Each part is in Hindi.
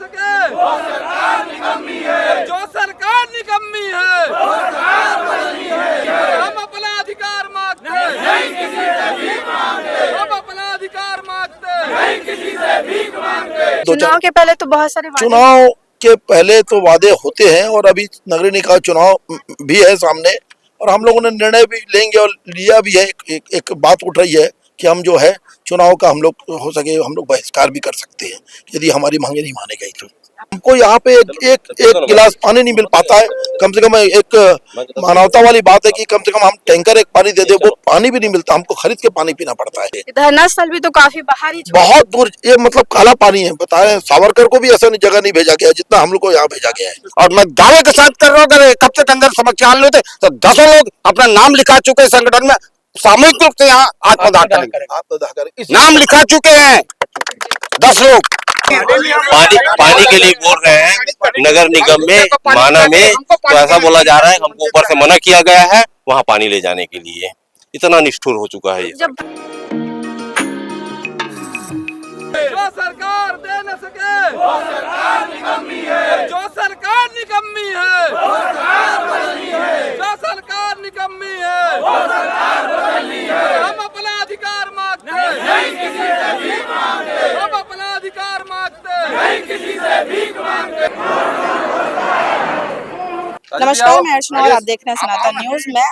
सके वो सरकार निकम्मी है, जो सरकार निकम्मी है वो सरकार बदलनी है। हम अपना अधिकार मांगते नहीं किसी से भीख मांगते, हम अपना अधिकार मांगते नहीं किसी से भीख मांगते। चुनाव के पहले तो बहुत सारे चुनाव के पहले तो वादे होते हैं और अभी नगरीय निकाय चुनाव भी है सामने और हम लोगों ने निर्णय भी लेंगे और लिया भी है। एक बात उठ रही है कि हम जो है चुनाव का हम लोग हो सके हम लोग बहिष्कार भी कर सकते हैं यदि हमारी मांगे नहीं माने गई तो। हमको यहाँ पे एक गिलास पानी नहीं मिल पाता है, कम से कम एक मानवता वाली बात है कि कम से कम हम टैंकर एक पानी दे दे, वो पानी भी नहीं मिलता, हमको खरीद के पानी पीना पड़ता है। धरना स्थल भी तो काफी बाहर ही बहुत दूर, ये मतलब काला पानी है। बताए सावरकर को भी ऐसा जगह नहीं भेजा गया जितना हम लोग को यहाँ भेजा गया है। और मैं दावे के साथ कर रहा हूँ अगर एक हफ्ते के अंदर समस्या हल होते तो 10 लोग अपना नाम लिखा चुके संगठन में सामूहिक रूप से यहाँ आत्मदाह करेंगे। नाम लिखा चुके हैं 10 लोग। पानी के लिए बोल रहे हैं नगर निगम में माना में, तो ऐसा बोला जा रहा है हमको ऊपर से मना किया गया है वहाँ पानी ले जाने के लिए। इतना निष्ठुर हो चुका है ये। जो सरकार दे न सके वो सरकार निकम्मी है, जो सरकार निकम्मी है वो सरकार बदलनी है, जो सरकार निकम्मी है वो सरकार बदलनी है। हम अपना अधिकार मांगते नहीं किसी से भीख मांगते, हम अपना अधिकार मांगते नहीं किसी से भीख मांगते। नमस्कार, मैं अर्चना और आप देख रहे हैं सनातन न्यूज। मैं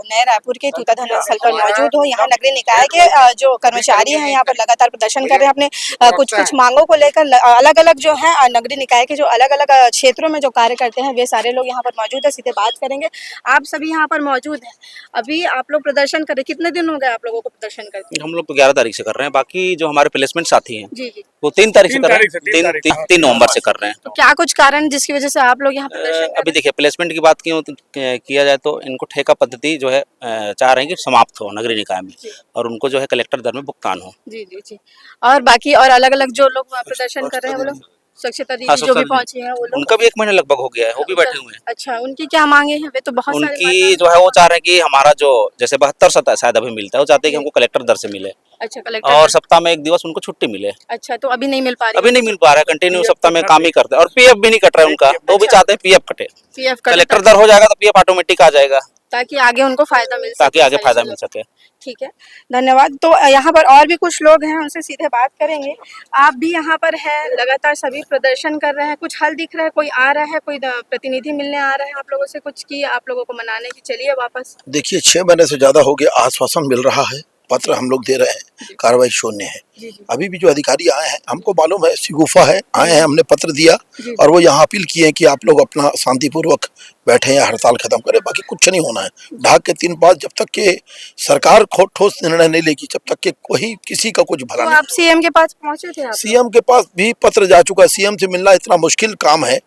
नए रायपुर के तूता धरना स्थल पर मौजूद हूँ। यहाँ नगरीय निकाय के जो कर्मचारी हैं यहाँ पर लगातार प्रदर्शन कर रहे हैं अपने कुछ मांगों को लेकर। अलग अलग जो है नगरीय निकाय के जो अलग अलग क्षेत्रों में जो कार्य करते हैं वे सारे लोग यहाँ पर मौजूद है। सीधे बात करेंगे। आप सभी यहाँ पर मौजूद हैं, अभी आप लोग प्रदर्शन कर रहे, कितने दिन हो गए आप लोगों को प्रदर्शन करते? हम लोग तो 11 तारीख से कर रहे हैं, बाकी जो हमारे प्लेसमेंट साथी हैं जी जी वो 3 तारीख से कर रहे हैं, 3 नवंबर से कर रहे हैं। तो क्या कुछ कारण जिसकी वजह से आप लोग यहाँ प्रदर्शन? अभी देखिए प्लेसमेंट की बात किया जाए तो इनको ठेका पद्धति जो है चाह रहे हैं कि समाप्त हो नगरीय निकाय में और उनको जो है कलेक्टर दर में भुगतान हो। जी जी जी। और बाकी और अलग अलग जो लोग प्रदर्शन कर रहे हैं वो लोग स्वच्छता दीदी जो भी पहुंचे हैं वो लोग, उनका भी 1 महीना लगभग हो गया है, वो भी बैठे हुए हैं। अच्छा, उनकी क्या मांगे हैं? वे तो बहुत सारे उनकी जो है वो चाह रहे हैं कि हमारा जो जैसे 72 शायद अभी मिलता है, वो चाहते हैं कि हमको कलेक्टर दर से मिले। अच्छा, कलेक्टर और सप्ताह में 1 दिवस उनको छुट्टी मिले। अच्छा, तो अभी नहीं मिल पा रही? अभी नहीं मिल पा रहा है, कंटिन्यू सप्ताह में काम ही करते हैं और पीएफ भी नहीं कट रहा है उनका, तो भी चाहते हैं पीएफ कटे। पीएफ कलेक्टर दर हो जाएगा तो पीएफ ऑटोमेटिक आ जाएगा ताकि आगे उनको फायदा मिल सके, ताकि आगे फायदा मिल सके। ठीक है, धन्यवाद। तो यहाँ पर और भी कुछ लोग हैं, उनसे सीधे बात करेंगे। आप भी यहाँ पर हैं, लगातार सभी प्रदर्शन कर रहे हैं, कुछ हल दिख रहा है? कोई आ रहा है, कोई प्रतिनिधि मिलने आ रहा है आप लोगों से, कुछ की आप लोगों को मनाने की चलिए वापस? देखिए 6 महीने से ज्यादा हो गया, आश्वासन मिल रहा है, पत्र हम लोग दे रहे हैं, कार्रवाई शून्य है। अभी भी जो अधिकारी आए हैं, हमको मालूम है शिगुफा है, आए हैं, हमने पत्र दिया और वो यहाँ अपील किए हैं कि आप लोग अपना शांतिपूर्वक बैठे या हड़ताल खत्म करें, बाकी कुछ नहीं होना है। ढाक के 3 बात, जब तक के सरकार ठोस निर्णय नहीं लेगी जब तक के कोई किसी का कुछ भला तो नहीं। आप सीएम के पास पहुंचे थे? आप सीएम के पास भी पत्र जा चुका है। सीएम से मिलना इतना मुश्किल काम है,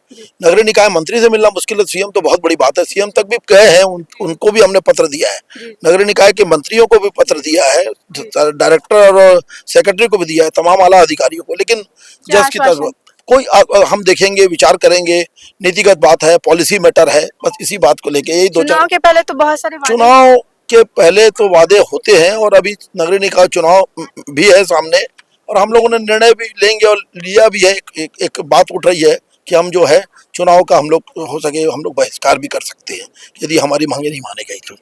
नगरीय निकाय मंत्री से मिलना मुश्किल है, सीएम तो बहुत बड़ी बात है। सीएम तक भी गए हैं, उनको भी हमने पत्र दिया है, नगरीय निकाय के मंत्रियों को भी पत्र दिया है, डायरेक्टर और सेक्रेटरी को भी दिया है, तमाम आला अधिकारियों को। लेकिन जस की तरह कोई हम देखेंगे, विचार करेंगे, नीतिगत बात है, पॉलिसी मैटर है, बस इसी बात को लेके यही 2-4। चुनाव के पहले तो बहुत सारे चुनाव के पहले तो वादे होते हैं और अभी नगरीय निकाय चुनाव भी है सामने और हम लोगों ने निर्णय भी लेंगे और लिया भी है। एक बात उठ रही है कि हम जो है चुनाव का हम लोग हो सके हम लोग बहिष्कार भी कर सकते हैं यदि हमारी मांगे नहीं माने गई तो।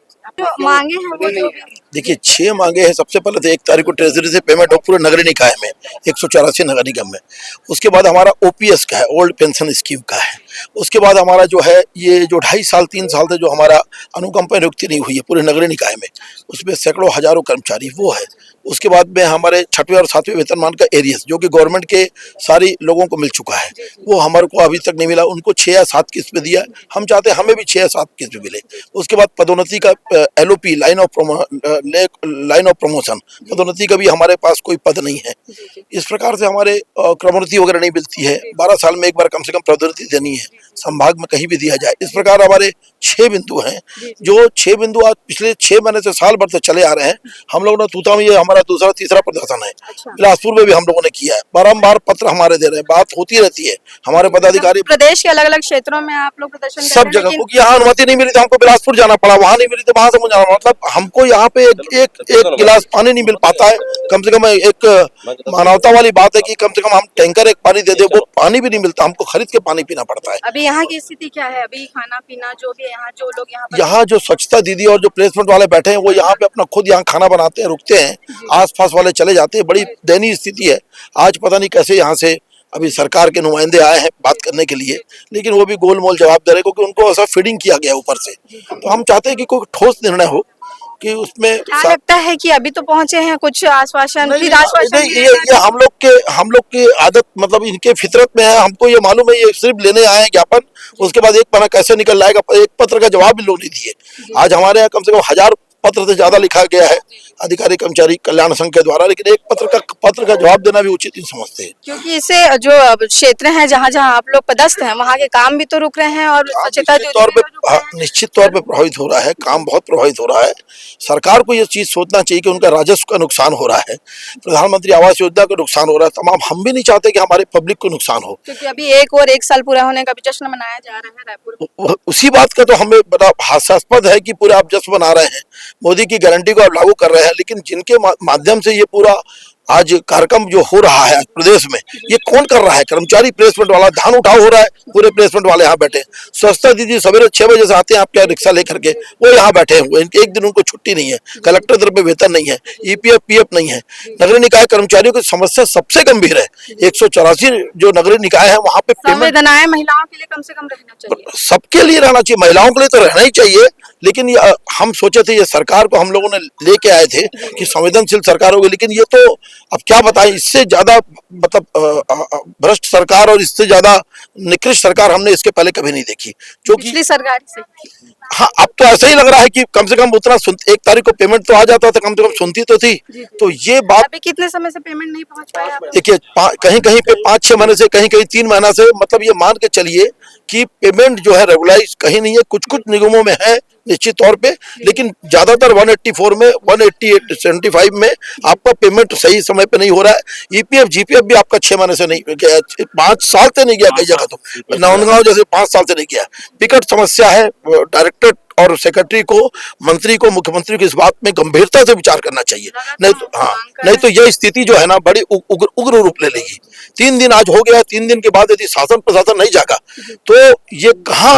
मांगे हैं वो जो देखिए 6 मांगे हैं। सबसे पहले तो 1 तारीख को ट्रेजरी से पेमेंट हो पूरे नगरीय निकाय में 184 नगर निगम में। उसके बाद हमारा ओपीएस का है, ओल्ड पेंशन स्कीम का है। उसके बाद हमारा जो है ये जो 2.5 साल 3 साल से जो हमारा अनुकंपा नियुक्ति नहीं हुई है पूरे नगरीय निकाय में, उसमें सैकड़ों हजारों कर्मचारी वो है। उसके बाद में हमारे 6वें और 7वें वेतनमान का एरियस जो कि गवर्नमेंट के सारी लोगों को मिल चुका है, वो हमारे को अभी तक नहीं मिला। उनको 6 या 7 किस्त में दिया, हम चाहते हैं हमें भी 6 या 7 किस्त में मिले। उसके बाद पदोन्नति का एलओपी लाइन ऑफ प्रमोशन, पदोन्नति का भी हमारे पास कोई पद नहीं है। इस प्रकार से हमारे क्रमोन्नति वगैरह नहीं मिलती है। 12 साल में एक बार कम से कम पदोन्नति देनी है, संभाग में कहीं भी दिया जाए। इस प्रकार हमारे 6 बिंदु हैं, जो 6 बिंदु आज पिछले 6 महीने से साल भर से चले आ रहे हैं। हम लोगों ने तूता में ये हमारा दूसरा तीसरा प्रदर्शन है। अच्छा। बिलासपुर में भी हम लोगों ने किया है, बारंबार पत्र हमारे दे रहे हैं, बात होती रहती है, हमारे पदाधिकारी प्रदेश के अलग अलग क्षेत्रों में आप लोग प्रदर्शन कर सब रहे हैं, जगह, लेकिन क्योंकि यहाँ अनुमति नहीं मिली थी, हमको बिलासपुर जाना पड़ा, वहां नहीं मिली तो वहां से मुझे जाना, मतलब हमको यहाँ पे एक गिलास पानी नहीं मिल पाता है। कम से कम एक मानवता वाली बात है कि कम से कम हम टैंकर एक पानी दे दे, वो पानी भी नहीं मिलता, हमको खरीद के पानी पीना पड़ता है। अभी यहाँ की स्थिति क्या है? अभी खाना पीना जो भी यहाँ जो लोग यहाँ जो स्वच्छता दीदी और जो प्लेसमेंट वाले बैठे हैं वो यहाँ पे अपना खुद यहाँ खाना बनाते हैं, रुकते हैं, आसपास वाले चले जाते हैं, बड़ी दयनीय स्थिति है। आज पता नहीं कैसे यहाँ से अभी सरकार के नुमाइंदे आए हैं बात करने के लिए, लेकिन वो भी गोलमोल जवाब दे रहे हैं, क्योंकि उनको ऐसा फीडिंग किया गया ऊपर से। तो हम चाहते हैं कि कोई ठोस निर्णय हो कि उसमें क्या लगता है कि अभी तो पहुंचे हैं कुछ आश्वासन, फिर आश्वासन नहीं, ये हम लोग की आदत, मतलब इनके फितरत में है। हमको ये मालूम है ये सिर्फ लेने आए हैं ज्ञापन, उसके बाद एक पन्ना कैसे निकल जाएगा, एक पत्र का जवाब भी लोग नहीं दिए। आज हमारे यहाँ कम से कम 1000 पत्र से ज्यादा लिखा गया है अधिकारी कर्मचारी कल्याण संघ के द्वारा, लेकिन एक पत्र का जवाब देना भी उचित नहीं समझते हैं। क्योंकि इससे जो क्षेत्र हैं जहाँ जहाँ आप लोग पदस्थ हैं वहाँ के काम भी तो रुक रहे हैं और स्वच्छता निश्चित तौर पे निश्चित तौर पे प्रभावित हो रहा है, काम बहुत प्रभावित हो रहा है। सरकार को ये चीज सोचना चाहिए कि उनका राजस्व का नुकसान हो रहा है, प्रधानमंत्री आवास योजना का नुकसान हो रहा है, तमाम। हम भी नहीं चाहते कि हमारे पब्लिक को नुकसान हो, क्योंकि अभी एक साल पूरा होने का भी जश्न मनाया जा रहा है रायपुर में। उसी बात का तो हमें बड़ा हास्यास्पद है कि पूरे आप जश्न मना रहे हैं, मोदी की गारंटी को आप लागू कर रहे हैं, लेकिन जिनके माध्यम से ये पूरा आज कार्यक्रम जो हो रहा है प्रदेश में, ये कौन कर रहा है? कर्मचारी प्लेसमेंट वाला, धान उठाव हो रहा है, पूरे प्लेसमेंट वाले यहाँ बैठे। स्वच्छता दीदी सवेरे 6 बजे से आते हैं आपके रिक्शा लेकर के, वो यहाँ बैठे हुए, एक दिन उनको छुट्टी नहीं है, कलेक्टर दर पे वेतन नहीं है, ईपीएफ पीएफ नहीं है। नगरीय निकाय कर्मचारियों की समस्या सबसे गंभीर है। 184 जो नगरीय निकाय है वहाँ पे संवेदनाएं महिलाओं के लिए कम से कम रहना चाहिए, सबके लिए रहना चाहिए, महिलाओं के लिए तो रहना ही चाहिए, लेकिन हम सोचे थे ये सरकार को हम लोगों ने लेके आए थे कि संवेदनशील सरकार होगी, लेकिन ये तो अब क्या बताएं, इससे ज्यादा मतलब भ्रष्ट सरकार और इससे ज्यादा निकृष्ट सरकार हमने इसके पहले कभी नहीं देखी, जो कि पिछली सरकार से। हाँ, अब तो ऐसा ही लग रहा है कि कम से कम उतना 1 तारीख को पेमेंट तो आ जाता था, कम से कम सुनती तो थी। तो ये बात अभी कितने समय से पेमेंट नहीं पहुंच पाया? देखिए, कहीं कहीं पे 5-6 महीने से, कहीं कहीं 3 महीना से, मतलब ये मान के चलिए कि पेमेंट जो है रेगुलाइज कहीं नहीं है, कुछ कुछ निगमों में है निश्चित तौर पे, लेकिन ज्यादातर 184 में 175 में आपका पेमेंट सही समय पे नहीं हो रहा है। ईपीएफ जीपीएफ भी आपका 6 महीने से नहीं गया, 5 साल से नहीं गया, कई जगह तो नांदगांव जैसे 5 साल से नहीं गया। विकट समस्या है। डायरेक्टर और सेक्रेटरी को, मंत्री को, मुख्यमंत्री को इस बात में गंभीरता से विचार करना चाहिए, नहीं तो यह स्थिति जो है ना बड़ी उग्र रूप ले लेगी। 3 दिन आज हो गया, 3 दिन के बाद यदि शासन प्रशासन नहीं जागा तो ये कहाँ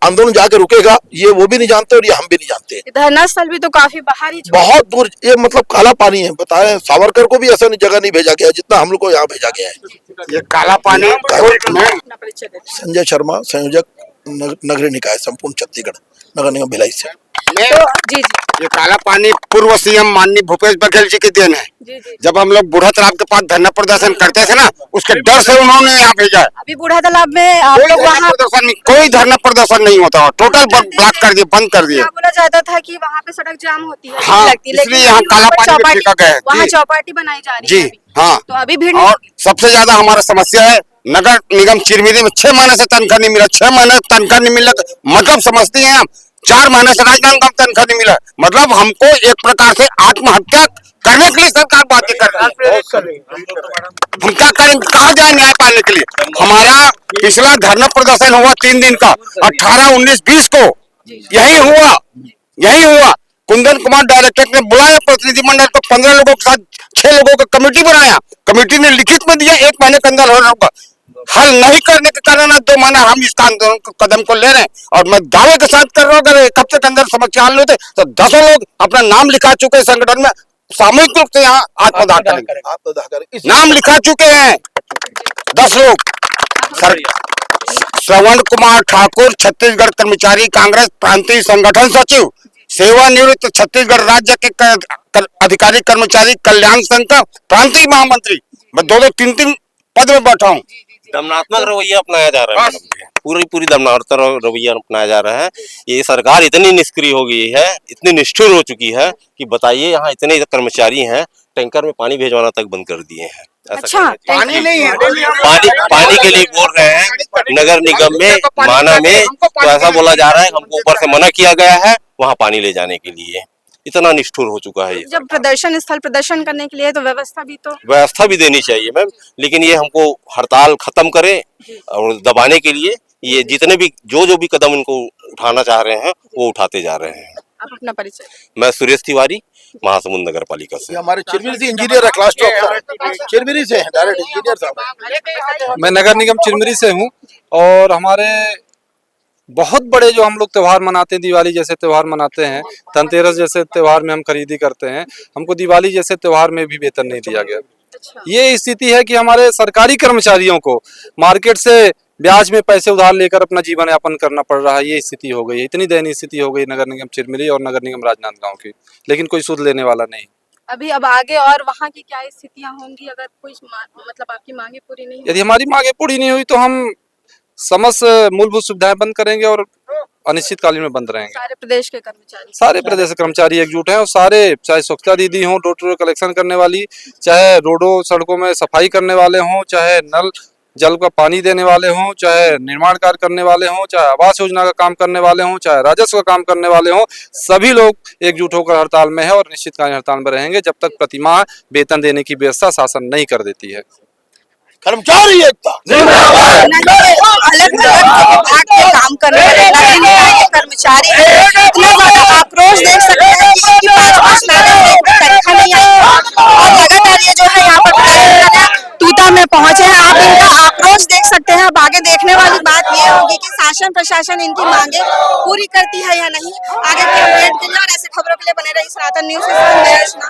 आंदोलन जाके रुकेगा, ये वो भी नहीं जानते और ये हम भी नहीं जानते। धरना स्थल भी तो काफी बाहर ही, बहुत दूर, ये मतलब काला पानी है। बताएं, सावरकर को भी ऐसा जगह नहीं भेजा गया जितना हम लोग को यहाँ भेजा गया है। ये काला पानी। संजय शर्मा, संयोजक नगरीय निकाय संपूर्ण छत्तीसगढ़, नगर निगम भिलाई से। तो जी ये काला पानी पूर्व सीएम माननीय भूपेश बघेल जी की देन है। जी। जब हम लोग बूढ़ा तालाब के पास धरना प्रदर्शन करते थे ना, उसके डर से उन्होंने यहाँ भेजा है। अभी बूढ़ा तालाब में आप लोग वहाँ कोई धरना प्रदर्शन नहीं होता, टोटल ब्लॉक कर दिए, बंद कर दिए। बोला जाता था कि वहाँ पे सड़क जाम होती है, हाँ, लगती है, इसलिए यहाँ काला पानी फेंका गया है। वहाँ चौपाटी बनाई जा रही जी है। हाँ, तो अभी भीड़ और सबसे ज्यादा हमारा समस्या है नगर निगम चिरमिरी में 6 महीने से तनख्वाह नहीं मिला। 6 महीने तनख्वाह नहीं मिला मतलब समझते हैं आप, 4 महीने से राजनांदगांव तनख्वाह नहीं मिला, मतलब हमको एक प्रकार से आत्महत्या करने के लिए सरकार बातें कर रही है। हम क्या करेंगे, कहाँ जाए न्याय पाने के लिए? हमारा पिछला धरना प्रदर्शन हुआ 3 दिन का, 18, 19, 20 को यही हुआ। कुंदन कुमार डायरेक्टर ने बुलाया प्रतिनिधिमंडल को, 15 लोगों के साथ 6 लोगों का कमेटी बनाया। कमेटी ने लिखित में दिया 1 महीने के अंदर होगा। हल नहीं करने के कारण 2 महीने हम इस आंदोलन कदम को ले रहे हैं, और मैं दावे के साथ कर रहा हूँ अगर 1 हफ्ते के अंदर समस्या हल होते तो 10 लोग अपना नाम लिखा चुके संगठन में सामूहिक रूप से यहाँ आत्मदाह करेंगे। नाम लिखा चुके हैं 10 लोग। श्रवण कुमार ठाकुर, छत्तीसगढ़ कर्मचारी कांग्रेस प्रांतीय संगठन सचिव, सेवानिवृत्त छत्तीसगढ़ राज्य के अधिकारी कर्मचारी कल्याण संघ का प्रांतीय महामंत्री। मैं 2-3 पद में बैठा हूँ। दमनात्मक रवैया अपनाया जा रहा है, पूरी दमनात्मक रवैया अपनाया जा रहा है। ये सरकार इतनी निष्क्रिय हो गई है, इतनी निष्ठुर हो चुकी है कि बताइए, यहाँ इतने कर्मचारी हैं, टैंकर में पानी भेजवाना तक बंद कर दिए हैं। अच्छा, पानी नहीं है, पानी के लिए बोल रहे हैं नगर निगम में, माना में, तो ऐसा बोला जा रहा है हमको ऊपर से मना किया गया है वहाँ पानी ले जाने के लिए। इतना निष्ठुर हो चुका है ये। जब प्रदर्शन स्थल प्रदर्शन करने के लिए तो व्यवस्था भी तो व्यवस्था भी देनी चाहिए मैम, लेकिन ये हमको हड़ताल खत्म करे और दबाने के लिए ये जितने भी जो भी कदम इनको उठाना चाह रहे हैं वो उठाते जा रहे हैं। आप अपना परिचय। मैं सुरेश तिवारी, महासमुंद नगर पालिका से। ये हमारे चिरमिरी से इंजीनियर है, क्लास 2 अफसर चिरमिरी से हैं, डायरेक्ट इंजीनियर साहब। मैं नगर निगम चिरमिरी से हूँ और हमारे बहुत बड़े जो हम लोग त्योहार मनाते हैं, दिवाली जैसे त्योहार मनाते हैं, धनतेरस जैसे त्योहार में हम खरीदी करते हैं, हमको दिवाली जैसे त्योहार में भी वेतन नहीं दिया गया। ये स्थिति है कि हमारे सरकारी कर्मचारियों को मार्केट से ब्याज में पैसे उधार लेकर अपना जीवन यापन करना पड़ रहा है। ये स्थिति हो गई है, इतनी दयनीय स्थिति हो गई नगर निगम चिरमिरी और नगर निगम राजनांदगांव की, लेकिन कोई सुध लेने वाला नहीं। अभी अब आगे और वहाँ की क्या स्थितियाँ होंगी अगर कोई मतलब आपकी मांगे पूरी नहीं यदि हमारी मांगे पूरी नहीं हुई तो हम समस्त मूलभूत सुविधाएं बंद करेंगे और अनिश्चितकालीन में बंद रहेंगे। सारे प्रदेश के कर्मचारी सारे प्रदेश के कर्मचारी एकजुट हैं और सारे, चाहे स्वच्छता दीदी हों, डोर टू डोर कलेक्शन करने वाली, चाहे रोडों सड़कों में सफाई करने वाले हों, चाहे नल जल का पानी देने वाले हों, चाहे निर्माण कार्य करने वाले हों, चाहे आवास योजना का काम करने वाले हों, चाहे राजस्व का काम करने वाले हों, सभी लोग एकजुट होकर हड़ताल में है और निश्चितकालीन हड़ताल में रहेंगे जब तक प्रतिमाह वेतन देने की व्यवस्था शासन नहीं कर देती है। कर्मचारी एकता अलग अलग विभाग के काम करने वाले नगर निकाय के कर्मचारी इतना ज्यादा आक्रोश देख सकते हैं कि इनकी बात को तरीका नहीं आया और लगातार ये जो है यहाँ पर प्रदर्शन कर रहे हैं, तूता में पहुंचे हैं। आप इनका आक्रोश देख सकते हैं। अब आगे देखने वाली बात ये होगी कि शासन प्रशासन इनकी मांगे पूरी करती है या नहीं। आगे की अपडेट के लिए और ऐसे खबरों के लिए बने रहिए सनातन न्यूज़ के साथ। मैं अर्चना।